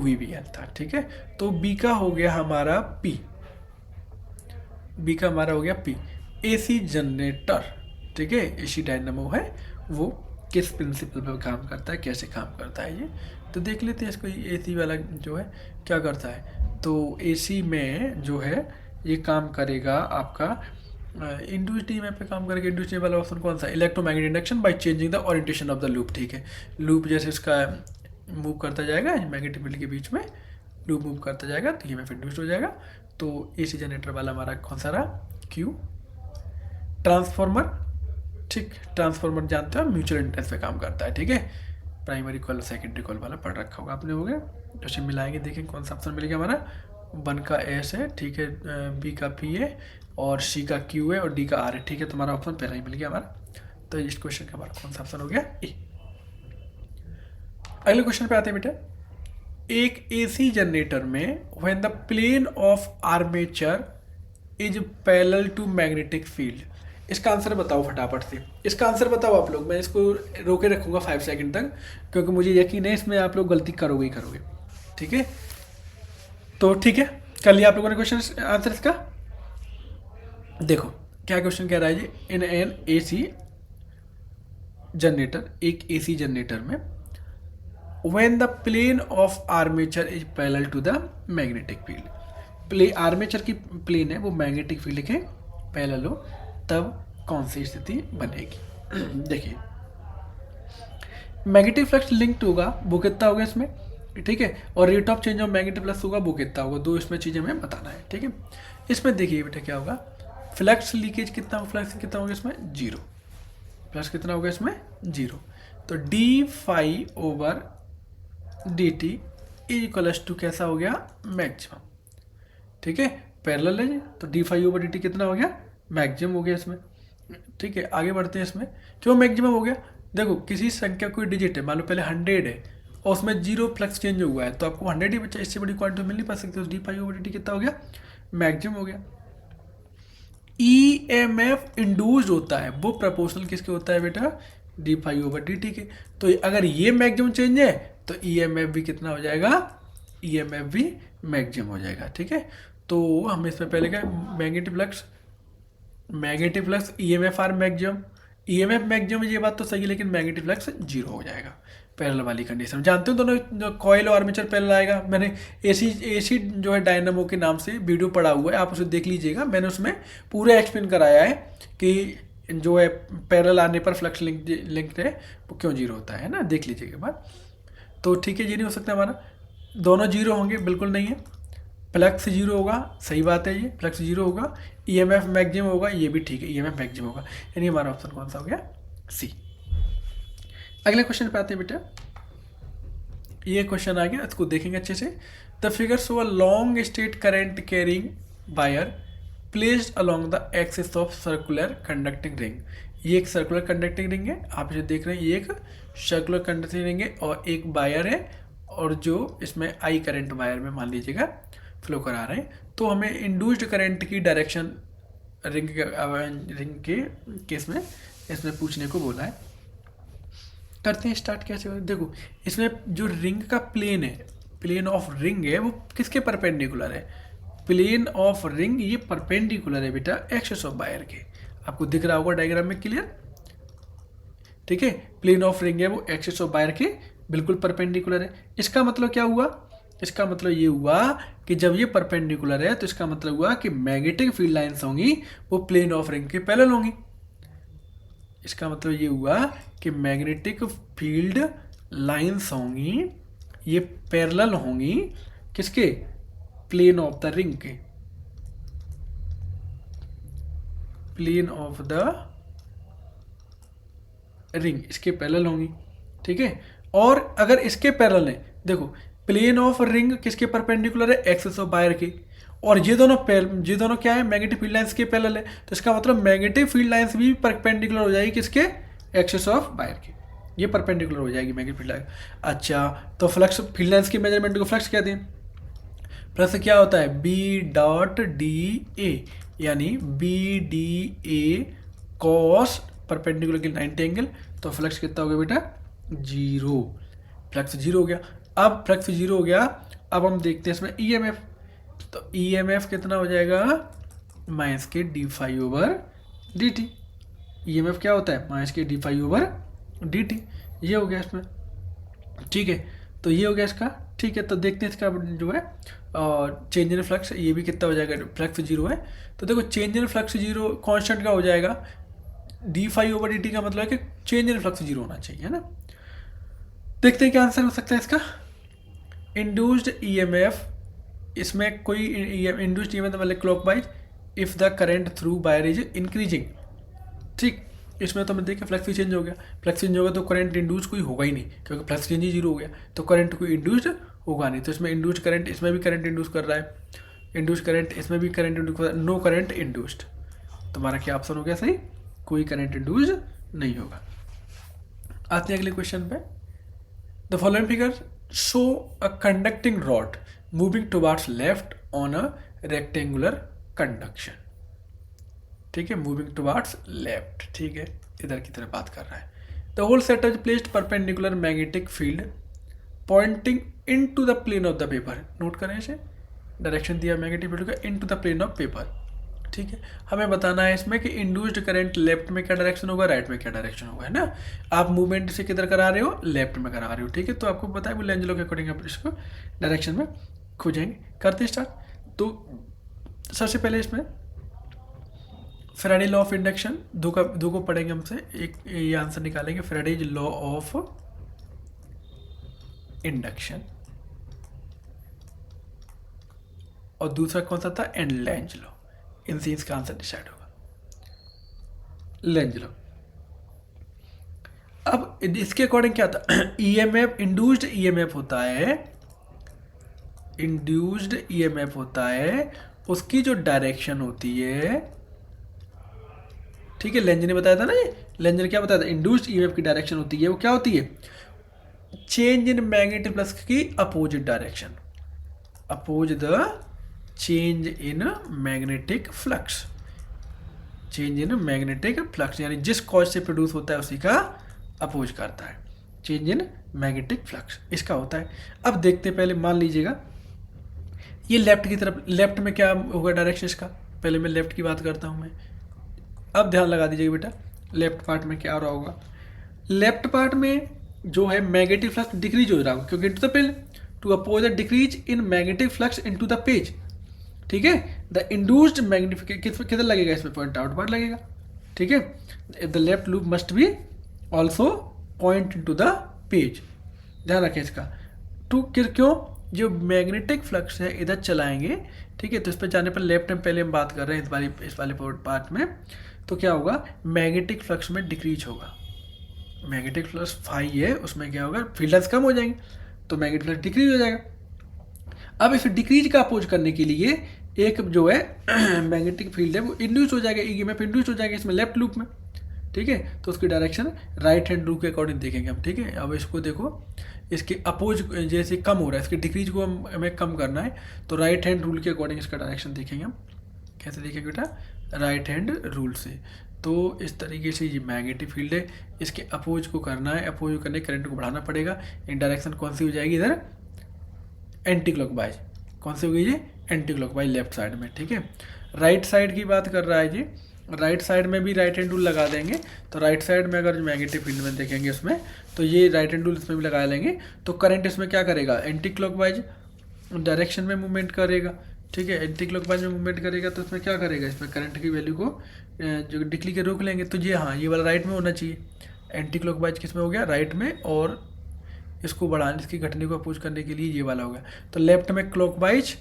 VBL था, ठीक है। तो बी का हो गया हमारा P, बी का हमारा हो गया P। एसी जनरेटर, ठीक है, एसी डायनामो है, वो किस प्रिंसिपल पर काम करता है, कैसे काम करता है ये तो देख लेते हैं। इसको एसी वाला जो है क्या करता है, तो एसी में जो है ये काम करेगा आपका इंड्यूस्ड ईएमएफ पे काम करेगा। इंड्यूस्ड वाला ऑप्शन कौन सा, electromagnetic induction by changing the orientation of the loop, ठीक है। लूप जैसे इसका मूव करता जाएगा मैग्नेटिक फील्ड के बीच में, लूप मूव करता जाएगा तो ईएमएफ इंड्यूस्ड हो जाएगा। तो एसी जनरेटर वाला हमारा कौन सा रहा, क्यू। ट्रांसफार्मर, ठीक, ट्रांसफार्मर जानते हो म्यूचुअल इंडक्टेंस पे काम करता है, ठीक है। प्राइमरी कॉल सेकेंडरी कॉल वाला पढ़ रखा होगा आपने, हो गया। तो इसे मिलाएंगे, देखें कौन सा ऑप्शन मिलेगा हमारा, 1 का एस है, ठीक है, बी का पी है, और सी का क्यू है, और डी का आर है, ठीक है। तो हमारा ऑप्शन पहला ही मिल गया हमारा। तो इस क्वेश्चन का हमारा कौन सा ऑप्शन हो गया, ए। अगले क्वेश्चन पे आते हैं बेटा, एक एसी जनरेटर में when the plane of armature is parallel to magnetic field, इसका आंसर बताओ फटाफट से, इसका आंसर बताओ आप लोग। मैं इसको रोके रखूंगा 5 सेकंड तक, क्योंकि मुझे यकीन है इसमें आप लोग गलती करोगे ही करोगे, ठीक है। तो ठीक है, कर लिया आप लोगों ने क्वेश्चन आंसर इसका। देखो क्या क्वेश्चन कह रहा है जी, इन एन एसी जनरेटर, एक एसी जनरेटर में when the plane of armature is parallel to the magnetic field, armature की प्लेन है वो मैग्नेटिक फील्ड के पैरेलल हो, तब कौन सी स्थिति बनेगी। देखिए मैग्नेटिक फ्लक्स लिंक्ड होगा, वो कितना होगा इसमें, ठीक है, और rate of change of magnetic flux होगा वो कितना होगा, दो इसमें चीज़ें हमें बताना है, ठीक है। इसमें देखिए बेटा क्या होगा, फ्लक्स लीकेज कितना, फ्लक्स कितना होगा इसमें, 0। फ्लक्स कितना होगा इसमें, 0। तो D phi over D T is equals to कैसा हो गया, मैक्सिमम। ठीक है, पैरेलल है तो D phi over D T कितना हो गया, मैक्सिमम हो गया इसमें। ठीक है, आगे बढ़ते हैं इसमें। क्यों मैक्सिमम हो गया, देखो किसी संख्या कोई डिजिट है, मान लो पहले 100 है और उसमें 0 फ्लक्स चेंज हुआ है, तो आपको 100 ही बचा, इससे बड़ी क्वांटिटी मिल नहीं पा सकती, तो D phi over D T कितना हो गया, मैक्सिमम हो गया। EMF इंड्यूस्ड होता है, वो प्रपोर्शनल किसके होता है बेटा, D phi over D T के। तो अगर ये मैक्सिमम चेंज है तो EMF भी कितना हो जाएगा, EMF भी मैक्सिमम हो जाएगा। ठीक है, तो हम इसमें पहले क्या, magnetic flux EMF are maximum, EMF maximum, ये बात तो सही है, लेकिन मैग्नेटिक फ्लक्स 0 हो जाएगा पैरेलल वाली कंडीशन। जानते हो दोनों कॉइल और आर्मेचर पैरेलल आएगा, मैंने एसी जो है डायनामो के नाम से वीडियो पढ़ा हुआ है, आप उसे देख लीजिएगा, मैंने उसमें पूरा एक्सप्लेन कराया है कि जो है पैरेलल आने पर फ्लक्स लिंक है वो क्यों 0 होता है ना, देख लीजिएगा बात। तो ठीक है, ये नहीं हो सकता हमारा, दोनों 0 होंगे, बिल्कुल नहीं है। फ्लक्स 0 होगा, सही बात है, ये फ्लक्स 0 होगा, EMF मैक्सिमम होगा, ये भी ठीक है, EMF मैक्सिमम होगा, यानी हमारा ऑप्शन कौन सा हो गया, सी। अगले क्वेश्चन पे आते हैं बेटा, ये क्वेश्चन आ गया, इसको देखेंगे अच्छे से। The figure show a long straight current carrying wire placed along the axis of circular conducting ring. ये एक सर्कुलर कंडक्टिंग रिंग है, आप इसे देख रहे हैं, ये एक सर्कुलर कंडक्टिंग रिंग है और एक वायर है, और जो इसमें आई करंट वायर में मान लीजिएगा फ्लो करा रहे हैं। तो हमें इंड्यूस्ड करंट की डायरेक्शन रिंग के केस में इसमें पूछने को बोला है। करते हैं स्टार्ट कैसे। देखो इसमें जो रिंग का प्लेन है, प्लेन ऑफ रिंग है, वो किसके परपेंडिकुलर है, प्लेन ऑफ रिंग ये परपेंडिकुलर है बेटा एक्सिस ऑफ वायर के, आपको दिख रहा होगा डायग्राम में क्लियर। ठीक है, प्लेन ऑफ रिंग है वो एक्सिस ऑफ वायर के बिल्कुल परपेंडिकुलर है। इसका मतलब क्या हुआ, इसका मतलब ये हुआ कि जब ये परपेंडिकुलर है तो इसका मतलब हुआ कि मैग्नेटिक फील्ड लाइंस होंगी वो प्लेन ऑफ रिंग के पैरेलल होंगी। इसका मतलब ये हुआ कि मैग्नेटिक फील्ड लाइंस होंगी ये पैरेलल होंगी किसके, प्लेन ऑफ द रिंग के, प्लेन ऑफ द रिंग इसके पैरेलल होंगी। ठीक है, और अगर इसके पैरेलल है, देखो प्लेन ऑफ रिंग किसके परपेंडिकुलर है, एक्सिस ऑफ वायर के, और ये दोनों क्या है, मैग्नेटिक फील्ड लाइंस के पैरेलल है, तो इसका मतलब मैग्नेटिक फील्ड लाइंस भी परपेंडिकुलर हो जाएगी किसके, एक्सिस ऑफ वायर के, ये परपेंडिकुलर हो जाएगी मैग्नेटिक फील्ड लाइन। अच्छा, तो फ्लक्स फील्ड लाइंस की मेजरमेंट को फ्लक्स कहते हैं। फ्लक्स क्या होता है, B.D.A, यानी BDA कॉस परपेंडिकुलर की 90 एंगल, तो फ्लक्स कितना हो गया बेटा, 0। फ्लक्स 0 हो गया। अब फ्लक्स 0 हो गया, अब हम देखते हैं इसमें EMF, तो EMF कितना हो जाएगा, माइनस के D phi over D T. EMF क्या होता है, माइनस के D phi over D T, ये हो गया इसमें। ठीक है, तो ये हो गया इसका। ठीक है, तो देखते हैं इसका जो है चेंज इन फ्लक्स, ये भी कितना हो जाएगा, फ्लक्स 0 है, तो देखो चेंज इन फ्लक्स 0 कांस्टेंट का हो जाएगा, D phi over D T का मतलब है कि चेंज इन फ्लक्स 0 होना चाहिए, है ना। देखते हैं क्या आंसर हो सकता है इसका। इंड्यूस्ड EMF, इसमें कोई इंड्यूस्ड EMF मतलब clockwise if the current through wire is increasing. ठीक, इसमें तो मैं देखिए फ्लक्स चेंज हो गया, फ्लक्स चेंज होगा तो करंट इंड्यूस कोई होगा ही नहीं, क्योंकि फ्लक्स चेंज ही 0 हो गया, तो करंट कोई इंड्यूस्ड होगा नहीं। तो इसमें इंड्यूस्ड करंट, इसमें भी करंट इंड्यूस कर रहा है, इंड्यूस्ड करंट इसमें भी करंट इंड्यूस कर रहा है, नो करंट इंड्यूस्ड। तुम्हारा क्या ऑप्शन हो गया सही, कोई करंट इंड्यूस्ड नहीं होगा। आते हैं अगले क्वेश्चन पे। The following figure show a conducting rod moving towards left on a rectangular conduction. ठीक है, मूविंग टुवर्ड्स लेफ्ट, ठीक है, इधर की तरफ बात कर रहा है। The whole set is placed perpendicular magnetic field pointing into the plane of the paper. Note करें इसे, डायरेक्शन दिया मैग्नेटिक फील्ड का into the plane of paper. ठीक है, हमें बताना है इसमें कि इंड्यूस्ड करंट लेफ्ट में क्या डायरेक्शन होगा, राइट में क्या डायरेक्शन होगा, है ना। आप मूवमेंट से किधर करा रहे हो, लेफ्ट में करा रहे हो। ठीक है, तो आपको पता है लेंजलो के अकॉर्डिंग आप इसको डायरेक्शन में खोजेंगे। करते स्टार्ट। तो सबसे पहले इसमें फैराडे लॉ ऑफ इंडक्शन दो को पढ़ेंगे हमसे, एक ये आंसर निकालेंगे, फैराडेज लॉ ऑफ इंडक्शन, और दूसरा कौन सा था, एंड लेंज लॉ। इनसे इसका आंसर डिसाइड होगा। Lenz law. अब इसके अकॉर्डिंग क्या था, ईएमएफ इंड्यूस्ड ईएमएफ होता है, इंड्यूस्ड ईएमएफ होता है, उसकी जो डायरेक्शन होती है, ठीक है, लेंज ने बताया था ना, ये लेंज ने क्या बताया था, इंड्यूस्ड ईएमएफ की डायरेक्शन होती है वो क्या होती है, चेंज इन मैग्नेटिक फ्लक्स की opposite direction, oppose the change in magnetic flux, change in magnetic flux, यानी जिस कॉज से प्रोड्यूस होता है उसी का अपोज करता है, चेंज इन मैग्नेटिक फ्लक्स इसका होता है। अब देखते पहले, मान लीजिएगा ये लेफ्ट की तरफ, लेफ्ट में क्या होगा डायरेक्शन इसका, पहले मैं लेफ्ट की बात करता हूँ मैं। अब ध्यान लगा दीजिएगा बेटा, लेफ्ट पार्ट में क्या हो रहा होगा, लेफ्ट पार्ट में जो है मैग्नेटिक फ्लक्स डिक्रीज हो रहा होगा, क्योंकि into the page to oppose the decrease in magnetic flux into the page, ठीक है। द इंड्यूस्ड मैग्निफिकेशन किधर लगेगा, इसमें पॉइंट आउट पार्ट लगेगा, ठीक है। The left loop must be also point into the page, ध्यान रखें इसका। टू क्यों, जो मैग्नेटिक फ्लक्स है इधर चलाएंगे, ठीक है, तो इस पर जाने पर लेफ्ट में पहले हम बात कर रहे हैं इस वाले पार्ट में, तो क्या होगा, मैग्नेटिक फ्लक्स में डिक्रीज होगा, मैग्नेटिक फ्लक्स फाई है उसमें क्या होगा, फील्ड्स कम हो जाएंगे तो मैग्नेटिक फ्लक्स डिक्रीज हो जाएगा। अब इस डिक्रीज का अपोज करने के लिए एक जो है मैग्नेटिक फील्ड है वो इंड्यूस हो जाएगा, ईएमएफ इंड्यूस हो जाएगा इसमें लेफ्ट लूप में, ठीक है। तो उसकी डायरेक्शन राइट हैंड रूल के अकॉर्डिंग देखेंगे हम, ठीक है। अब इसको देखो, इसके अपोज जैसे कम हो रहा है, इसके डिक्रीज को हमें कम करना है, तो राइट हैंड रूल के अकॉर्डिंग इसका डायरेक्शन देखेंगे हम। कैसे देखेंगे बेटा, राइट हैंड रूल से। तो इस तरीके से ये मैग्नेटिक फील्ड है, इसके अपोज को करना है, अपोज करने करंट को बढ़ाना पड़ेगा। इन डायरेक्शन कौन सी हो जाएगी, इधर एंटी क्लॉकवाइज, कौन सी हो गई ये, एंटी क्लॉकवाइज लेफ्ट साइड में, ठीक है। राइट साइड की बात कर रहा है जी, राइट साइड में भी राइट हैंड रूल लगा देंगे, तो राइट साइड में अगर मैग्नेटिक फील्ड में देखेंगे उसमें, तो ये राइट हैंड रूल इसमें भी लगा लेंगे, तो करंट इसमें क्या करेगा, एंटी क्लॉकवाइज डायरेक्शन में मूवमेंट करेगा, ठीक है। एंटी क्लॉकवाइज में मूवमेंट करेगा तो इसमें क्या करेगा, इसमें करंट की वैल्यू को जो डिक्ली के रोक लेंगे, तो ये हाँ ये वाला राइट में होना चाहिए, एंटी क्लॉकवाइज किस में हो गया, राइट में, और इसको बढ़ाने, इसकी घटने को अपोज करने के लिए ये वाला हो गया, तो लेफ्ट में क्लॉकवाइज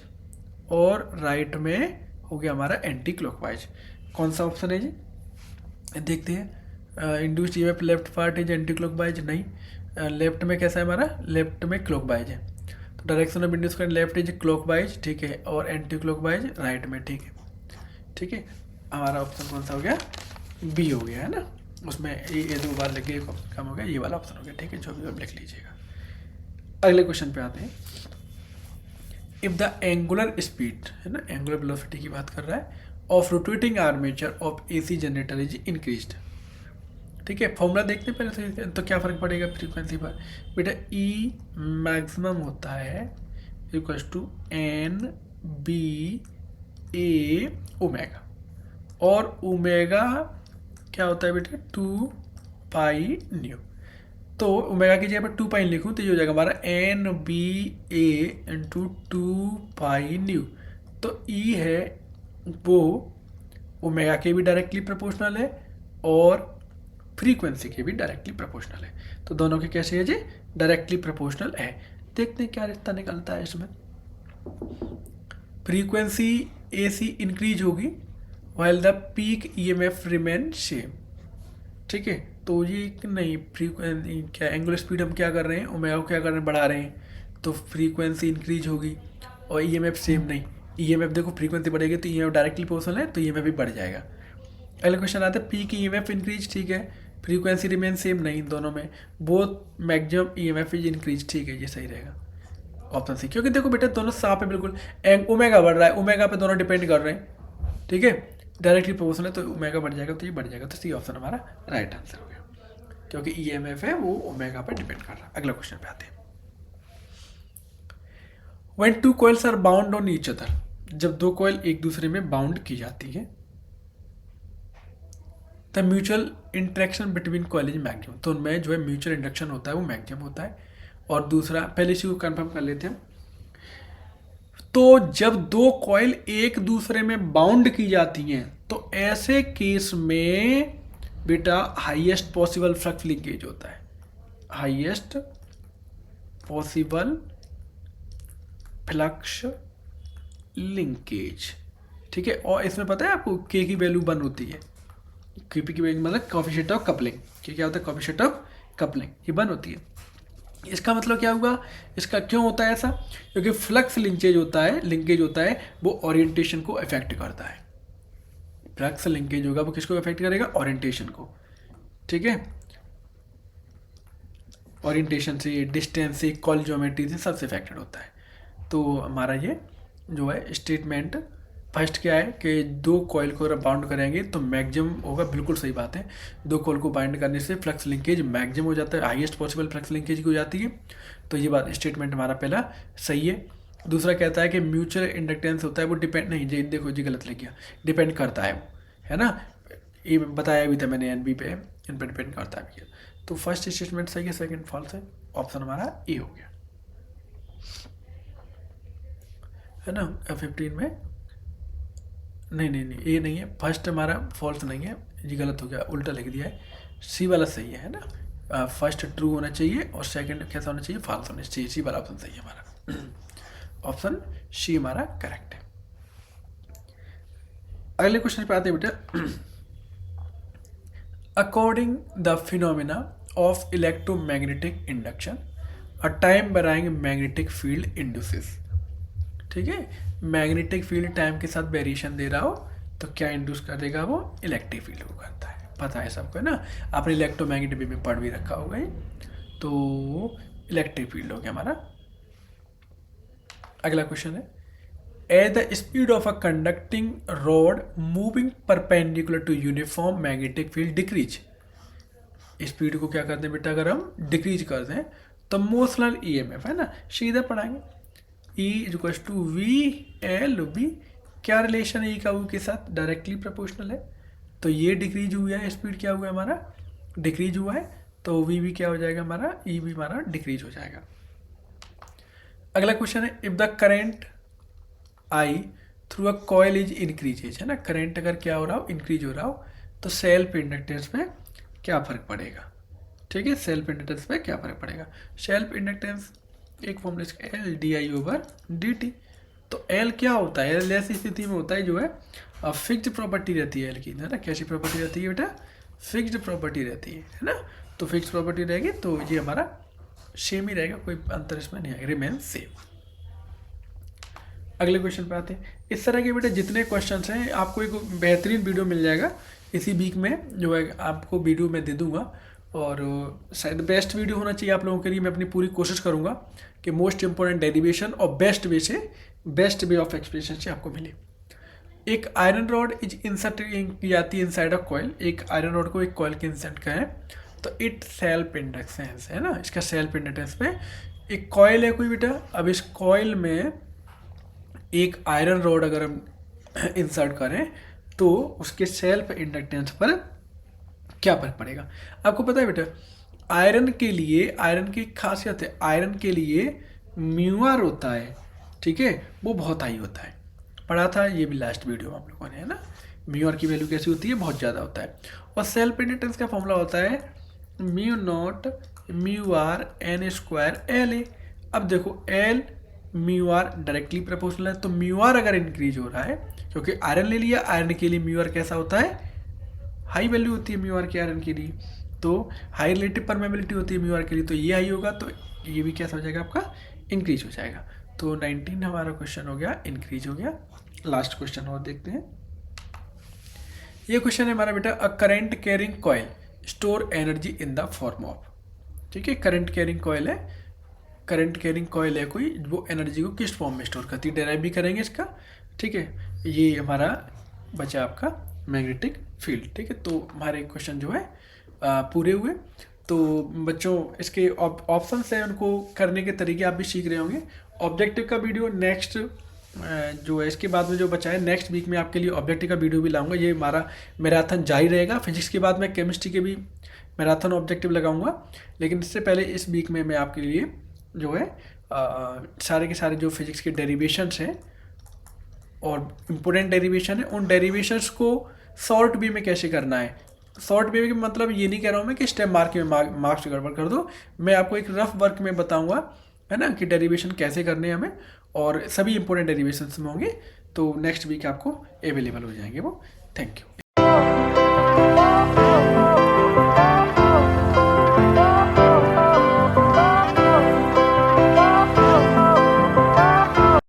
और राइट में हो गया हमारा एंटी क्लॉकवाइज। कौन सा ऑप्शन है जी, देखते हैं। इंड्यूस्ड ईएमएफ लेफ्ट पार्ट है एंटी क्लॉकवाइज, नहीं, लेफ्ट में कैसा है हमारा, लेफ्ट में क्लॉकवाइज है, तो direction of induce current left is clockwise, ठीक है, और एंटी क्लॉकवाइज राइट में, ठीक है, ठीक है। हमारा ऑप्शन कौन सा हो गया, बी हो गया है ना, उसमें ये दो बार लगे कम हो गया, ये वाला ऑप्शन हो गया, ठीक है, जो भी आप लिख लीजिएगा। अगले क्वेश्चन पे आते हैं। इफ द एंगुलर स्पीड है ना, एंगुलर वेलोसिटी की बात कर रहा है, of rotating armature of AC generator is increased, ठीक है। फॉर्मूला देखते हैं पहले तो क्या फर्क पड़ेगा फ्रीक्वेंसी पर, बेटा ई मैक्सिमम होता है equals to N B A omega, और ओमेगा क्या होता है बेटा 2 पाई न्यू, तो ओमेगा की जगह पर 2 पाई लिखूँ तो ये हो जाएगा हमारा एन बी ए इंटू 2 पाई न्यू, तो ई है वो ओमेगा के भी डायरेक्टली प्रोपोर्शनल है और फ्रीक्वेंसी के भी डायरेक्टली प्रोपोर्शनल है, तो दोनों के कैसे है जी, डायरेक्टली प्रोपोर्शनल है। देखते हैं क्या रिश्ता निकलता है इसमें। फ्रीक्वेंसी एसी इंक्रीज होगी while the peak EMF remain same, ठीक है। तो ये नहीं, फ्रीक्वेंसी क्या एंगुलर स्पीड हम क्या कर रहे हैं, ओमेगा को क्या कर रहे हैं, बढ़ा रहे हैं, तो फ्रीक्वेंसी इंक्रीज होगी और ईएमएफ सेम नहीं, ईएमएफ देखो फ्रीक्वेंसी बढ़ेगी तो ईएमएफ डायरेक्टली प्रोपोर्शनल है तो ईएमएफ भी बढ़ जाएगा। अगला क्वेश्चन आता है पीक ईएमएफ इंक्रीज, ठीक है, फ्रीक्वेंसी रिमेन सेम नहीं, दोनों में both maximum EMF is increase, ठीक है, ये सही रहेगा ऑप्शन सी, क्योंकि देखो बेटा दोनों साफ है बिल्कुल, ओमेगा बढ़ रहा है, ओमेगा पे दोनों डिपेंड कर रहे हैं, ठीक है, डायरेक्टली प्रोपोर्शनल है तो ओमेगा बढ़ जाएगा तो ये बढ़ जाएगा, तो सी ऑप्शन हमारा राइट आंसर हो गया, क्योंकि ईएमएफ है वो ओमेगा पर डिपेंड कर रहा है। अगला क्वेश्चन पे आते हैं। When two coils are bound on each other, जब दो कॉइल एक दूसरे में बाउंड की जाती है, the mutual interaction between coil is maximum, तो उनमें जो है म्यूचुअल इंडक्शन होता है वो मैक्सिमम होता है। और दूसरा, पहले इसी को कंफर्म कर लेते हैं, तो जब दो कॉइल एक दूसरे में बाउंड की जाती हैं तो ऐसे केस में बेटा हाईएस्ट पॉसिबल फ्लक्स लिंकेज होता है, हाईएस्ट पॉसिबल फ्लक्स लिंकेज, ठीक है। और इसमें पता है आपको के की वैल्यू 1 होती है, के की वैल्यू मतलब कोएफिशिएंट ऑफ कपलिंग, के क्या होता है कोएफिशिएंट ऑफ कपलिंग, ये 1 होती है। इसका मतलब क्या हुआ, इसका क्यों होता है ऐसा, क्योंकि फ्लक्स लिंकेज होता है वो ओरिएंटेशन को अफेक्ट करता है। फ्लक्स लिंकेज होगा वो किसको अफेक्ट करेगा, ओरिएंटेशन को, ठीक है। ओरिएंटेशन से, डिस्टेंस से, कॉल ज्योमेट्री से सबसे अफेक्टेड होता है। तो हमारा ये जो है स्टेटमेंट फर्स्ट क्या है कि दो कॉइल को अगर बाउंड करेंगे तो मैक्सिमम होगा, बिल्कुल सही बात है। दो कॉइल को बाइंड करने से फ्लक्स लिंकेज मैक्सिमम हो जाता है, हाईएस्ट पॉसिबल फ्लक्स लिंकेज की हो जाती है। तो ये बात स्टेटमेंट हमारा पहला सही है। दूसरा कहता है कि म्यूचुअल इंडक्टेंस होता है वो डिपेंड नहीं, जी देखो जी गलत लिख गया, डिपेंड करता है वो, है ना, ये बताया भी था मैंने एन बी पे, इन पर डिपेंड करता है भैया। तो फर्स्ट स्टेटमेंट सही है, सेकंड फॉल्स है, ऑप्शन हमारा ए हो गया, है ना। 15 में नहीं ये नहीं है, फर्स्ट हमारा फॉल्स नहीं है, ये गलत हो गया, उल्टा लिख दिया है, सी वाला सही है ना। फर्स्ट ट्रू होना चाहिए और सेकंड कैसा होना चाहिए, फॉल्स होना चाहिए, सी वाला ऑप्शन सही है हमारा, ऑप्शन सी हमारा करेक्ट है। अगले क्वेश्चन पे आते हैं बेटा, according the phenomena of electromagnetic induction a time varying magnetic field induces, ठीक है। मैग्नेटिक फील्ड टाइम के साथ वेरिएशन दे रहा हो तो क्या इंड्यूस कर देगा, वो इलेक्ट्रिक फील्ड को करता है, पता है सबको, है ना, आपने इलेक्ट्रोमैग्नेटिक में पढ़ भी रखा होगा ही। तो इलेक्ट्रिक फील्ड हो गया हमारा। अगला क्वेश्चन है, at the speed of a conducting rod moving perpendicular to uniform magnetic field decrease, speed को क्या करते हैं बेटा, अगर हम डिक्रीज कर दें तो मोशनल ईएमएफ, है ना, सीधा पढ़ाएंगे, E equals to V L V, क्या रिलेशन है E का U के साथ, डायरेक्टली प्रोपोर्शनल है। तो ये डिक्रीज हुआ है, स्पीड क्या हुआ है हमारा, डिक्रीज हुआ है, तो वी भी क्या हो जाएगा हमारा, E भी हमारा डिक्रीज हो जाएगा। अगला क्वेश्चन है, if the current I through a coil is increases, है ना, करंट अगर क्या हो रहा हो, इंक्रीज हो रहा हो, तो सेल्फ इंडक्टेंस पे क्या फर्क पड़ेगा, ठीक है, सेल्फ इंडक्टेंस पे क्या फर्क पड़ेगा। सेल्फ इंडक्टेंस एक फॉर्मूला इसका L D I over D T. तो एल क्या होता है, एल ऐसी स्थिति में होता है जो है फिक्स्ड प्रॉपर्टी रहती है एल की, है ना, कैसी प्रॉपर्टी रहती है बेटा, फिक्स्ड प्रॉपर्टी रहती है ना। तो फिक्स्ड प्रॉपर्टी रहेगी तो ये हमारा सेम ही रहेगा, कोई अंतर इसमें नहीं आएगा, रिमेन सेम। अगले क्वेश्चन पे आते हैं। इस तरह के बेटा जितने क्वेश्चन हैं आपको एक बेहतरीन वीडियो मिल जाएगा इसी वीक में, जो है आपको वीडियो मैं दे दूंगा, और शायद बेस्ट वीडियो होना चाहिए आप लोगों के लिए। मैं अपनी पूरी कोशिश करूंगा कि मोस्ट इंपॉर्टेंट डेरिवेशन और बेस्ट वे ऑफ एक्सप्रेशन से आपको मिले। एक आयरन रॉड इज इंसर्ट की जाती है इनसाइड ऑफ कॉइल, एक आयरन रॉड को एक कॉइल के इंसर्ट करें तो इट सेल्फ इंडक्टेंस, है ना, इसका सेल्फ इंडक्टेंस पे एक कॉइल है कोई बेटा, अब इस कॉइल में एक आयरन रॉड अगर हम इंसर्ट करें तो उसके सेल्फ इंडक्टेंस पर क्या फर्क पड़ेगा। आपको पता है बेटा, आयरन के लिए, आयरन की खासियत है, आयरन के लिए म्यू आर होता है, ठीक है, वो बहुत हाई होता है, पढ़ा था ये भी लास्ट वीडियो में आप लोगों ने, है ना, म्यू आर की वैल्यू कैसी होती है, बहुत ज़्यादा होता है। और सेल्फ इंडक्टेंस का फॉर्मूला होता है mu not mu R N square L A. अब देखो L mu R directly proportional है, तो म्यू आर अगर इंक्रीज हो रहा है, क्योंकि आयरन ले लिया, आयरन के लिए म्यू आर कैसा होता है, हाई वैल्यू होती है म्यू आर की आयरन के लिए, तो हाई रिलेटिव परमेबिलिटी होती है म्यू आर के लिए, तो ये हाई होगा तो ये भी कैसा हो जाएगा आपका, इंक्रीज हो जाएगा। तो 19 हमारा क्वेश्चन हो गया, इंक्रीज हो गया। लास्ट क्वेश्चन और देखते हैं। ये क्वेश्चन है हमारा बेटा, a current carrying coil store energy in the form of, ठीक है, करंट कैरिंग कॉइल है, करंट कैरिंग कॉइल है कोई, वो एनर्जी को किस फॉर्म में स्टोर करती है, डेराइव भी करेंगे इसका, ठीक है। ये हमारा बचा आपका मैग्नेटिक फील्ड, ठीक है। तो हमारे क्वेश्चन जो है पूरे हुए। तो बच्चों इसके ऑप्शन है, उनको करने के तरीके आप भी सीख रहे होंगे। ऑब्जेक्टिव का वीडियो नेक्स्ट जो है इसके बाद में जो बचा है, नेक्स्ट वीक में आपके लिए ऑब्जेक्टिव का वीडियो भी लाऊंगा। ये हमारा मैराथन जारी रहेगा, फिजिक्स के बाद मैं केमिस्ट्री के भी मैराथन ऑब्जेक्टिव लगाऊंगा, लेकिन इससे पहले इस वीक में मैं आपके लिए जो है सारे के सारे जो फिजिक्स के डेरिवेशंस हैं और इम्पोर्टेंट डेरिवेशन है, उन डेरिवेशंस को शॉर्ट वे में कैसे करना है। शॉर्ट वे में मतलब ये नहीं कह रहा हूँ मैं कि स्टेप मार्क में मार्क्स गड़बड़ कर दो, मैं आपको एक रफ वर्क में बताऊंगा, है ना, कि डेरिवेशन कैसे करने हैं हमें, और सभी इंपॉर्टेंट डेरिवेशंस में होंगे। तो नेक्स्ट वीक आपको अवेलेबल हो जाएंगे वो। Thank you.